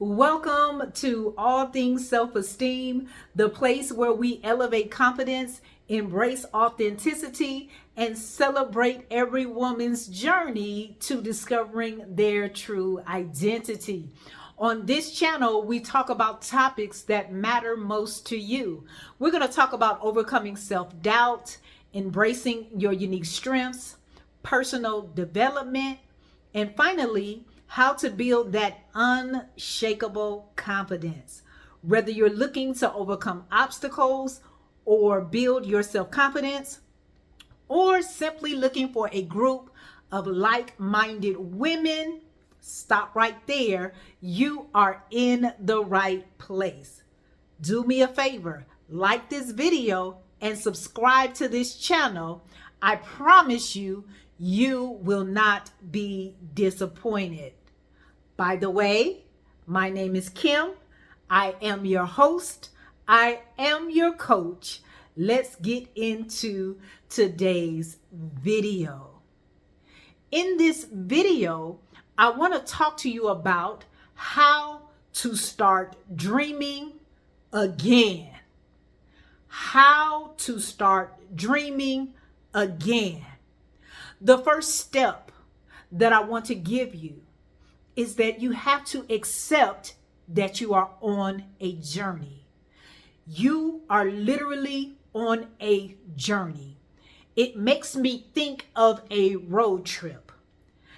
Welcome to All Things Self-Esteem, the place where we elevate confidence, embrace authenticity, and celebrate every woman's journey to discovering their true identity. On this channel, we talk about topics that matter most to you. We're going to talk about overcoming self-doubt, embracing your unique strengths, personal development, and finally, how to build that unshakable confidence. Whether you're looking to overcome obstacles or build your self-confidence, or simply looking for a group of like-minded women, stop right there. You are in the right place. Do me a favor, like this video and subscribe to this channel. I promise you, you will not be disappointed. By the way, my name is Kim. I am your host. I am your coach. Let's get into today's video. In this video, I want to talk to you about how to start dreaming again. How to start dreaming again. The first step that I want to give you is that you have to accept that you are on a journey. You are literally on a journey. It makes me think of a road trip.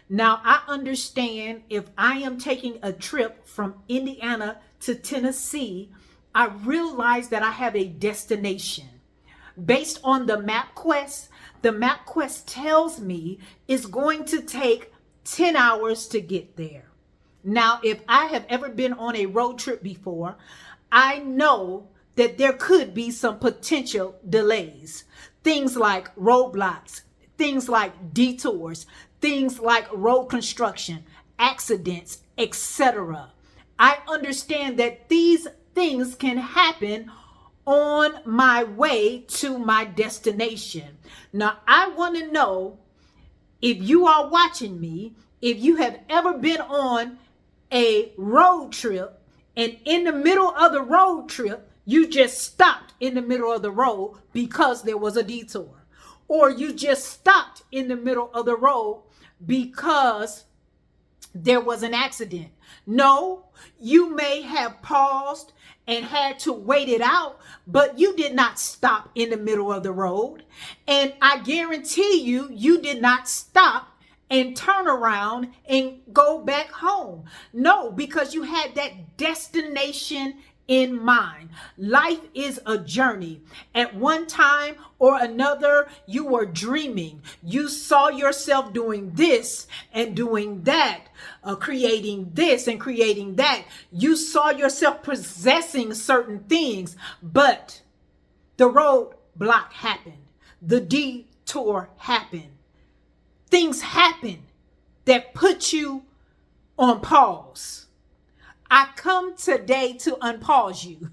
Now, I understand if I am taking a trip from Indiana to Tennessee, I realize that I have a destination. Based on the MapQuest tells me it's going to take 10 hours to get there. Now, if I have ever been on a road trip before, I know that there could be some potential delays. Things like roadblocks, things like detours, things like road construction, accidents, etc. I understand that these things can happen on my way to my destination. Now, I want to know, if you are watching me, if you have ever been on a road trip and in the middle of the road trip, you just stopped in the middle of the road because there was a detour, or you just stopped in the middle of the road because there was an accident. No, you may have paused and had to wait it out, but you did not stop in the middle of the road. And I guarantee you, you did not stop and turn around and go back home. No, because you had that destination in mind. Life is a journey. At one time or another, you were dreaming. You saw yourself doing this and doing that, creating this and creating that. You saw yourself possessing certain things, but the roadblock happened. The detour happened. Things happen that put you on pause. I come today to unpause you,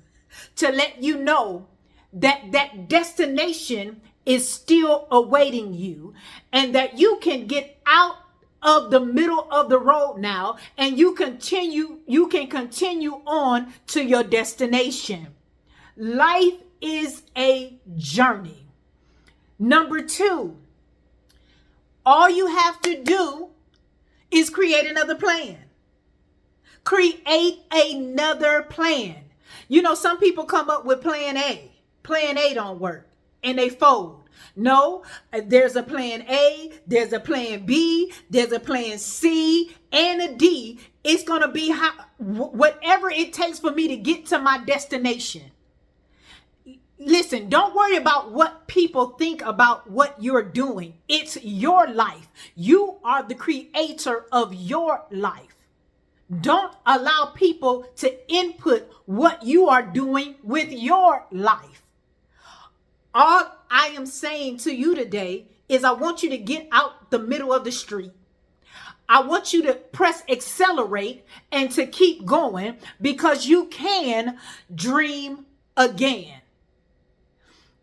to let you know that that destination is still awaiting you, and that you can get out of the middle of the road now, and you can continue on to your destination. Life is a journey. Number 2, all you have to do is create another plan. Create another plan. You know, some people come up with plan A. Plan A don't work and they fold. No, there's a plan A, there's a plan B, there's a plan C and a D. It's going to be whatever it takes for me to get to my destination. Listen, don't worry about what people think about what you're doing. It's your life. You are the creator of your life. Don't allow people to input what you are doing with your life. All I am saying to you today is I want you to get out the middle of the street. I want you to press accelerate and to keep going, because you can dream again.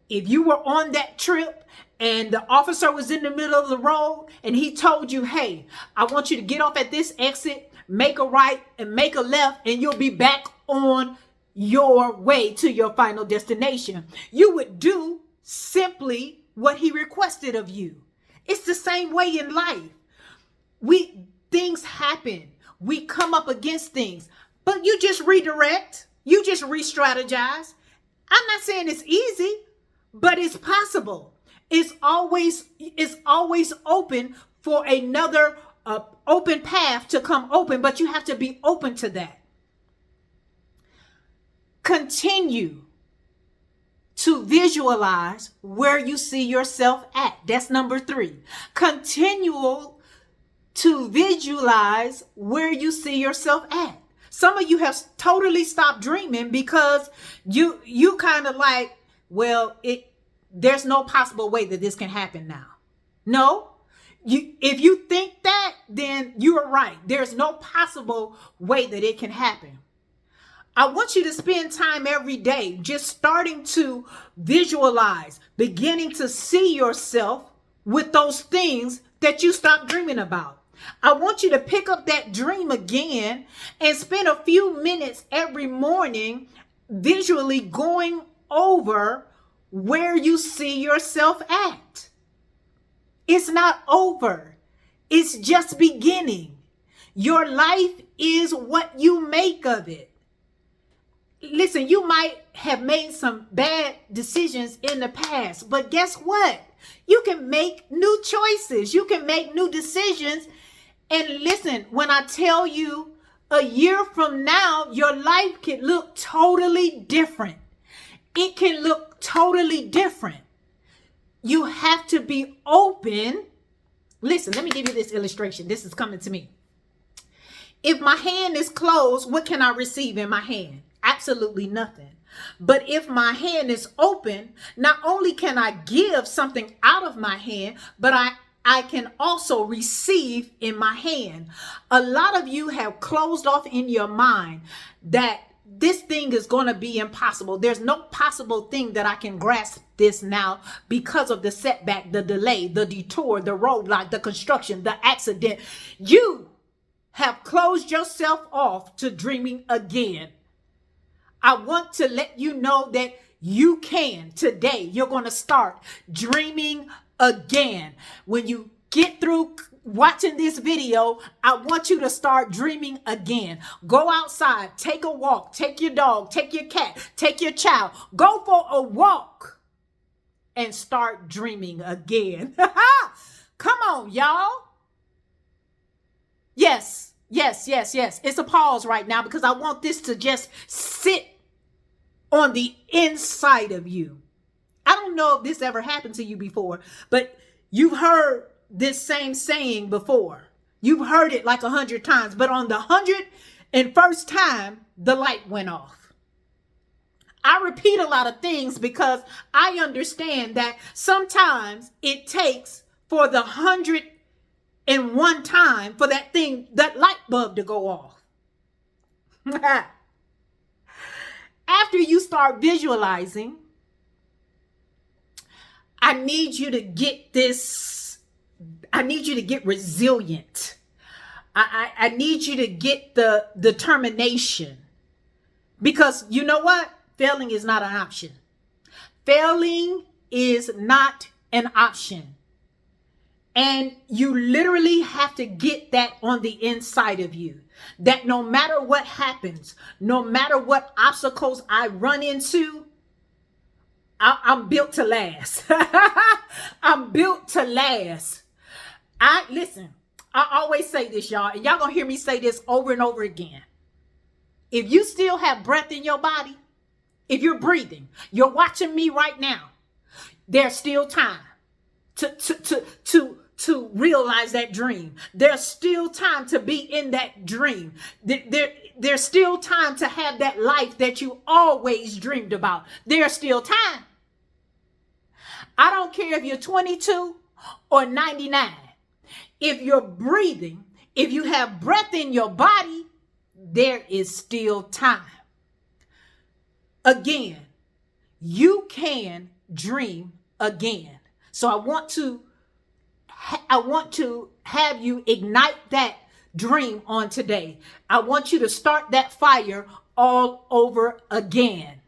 If you were on that trip and the officer was in the middle of the road and he told you, hey, I want you to get off at this exit make a right, and make a left, and you'll be back on your way to your final destination. You would do simply what he requested of you. It's the same way in life. Things happen. We come up against things, but you just redirect. You just re-strategize. I'm not saying it's easy, but it's possible. It's always open for another open path to come open, but you have to be open to that. Continue to visualize where you see yourself at. That's number 3. Continue to visualize where you see yourself at. Some of you have totally stopped dreaming because you kind of like, well, there's no possible way that this can happen now. No, if you think that, then you are right. There's no possible way that it can happen. I want you to spend time every day just starting to visualize, beginning to see yourself with those things that you stopped dreaming about. I want you to pick up that dream again and spend a few minutes every morning visually going over where you see yourself at. It's not over. It's just beginning. Your life is what you make of it. Listen, you might have made some bad decisions in the past, but guess what? You can make new choices. You can make new decisions. And listen, when I tell you a year from now, your life can look totally different. It can look totally different. You have to be open. Listen, let me give you this illustration. This is coming to me. If my hand is closed, what can I receive in my hand? Absolutely nothing. But if my hand is open, not only can I give something out of my hand, but I can also receive in my hand. A lot of you have closed off in your mind that this thing is going to be impossible. There's no possible thing that I can grasp this now because of the setback, the delay, the detour, the roadblock, the construction, the accident. You have closed yourself off to dreaming again. I want to let you know that you can today. You're going to start dreaming again. When you get through watching this video, I want you to start dreaming again. Go outside, take a walk, take your dog, take your cat, take your child, go for a walk and start dreaming again. Come on, y'all. Yes. It's a pause right now because I want this to just sit on the inside of you. I don't know if this ever happened to you before, but you've heard this same saying before. You've heard it like 100 times, but on the 101st time, the light went off. I repeat a lot of things because I understand that sometimes it takes for the 101 time for that light bulb to go off. After you start visualizing, I need you to get this. I need you to get resilient. I need you to get the determination. Because you know what? Failing is not an option. Failing is not an option. And you literally have to get that on the inside of you. That no matter what happens, no matter what obstacles I run into, I'm built to last. I'm built to last. Listen, I always say this, y'all, and y'all gonna hear me say this over and over again. If you still have breath in your body, if you're breathing, you're watching me right now, there's still time to realize that dream. There's still time to be in that dream. There's still time to have that life that you always dreamed about. There's still time. I don't care if you're 22 or 99. If you're breathing, if you have breath in your body, there is still time. Again, you can dream again. So I want to have you ignite that dream on today. I want you to start that fire all over again.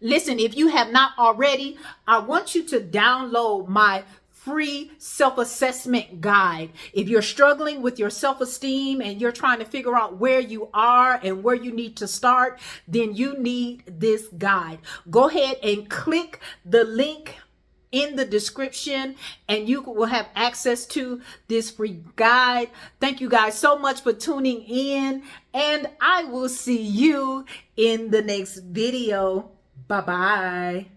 Listen, if you have not already, I want you to download my free self-assessment guide. If you're struggling with your self-esteem and you're trying to figure out where you are and where you need to start, then you need this guide. Go ahead and click the link in the description and you will have access to this free guide. Thank you guys so much for tuning in, and I will see you in the next video. Bye-bye.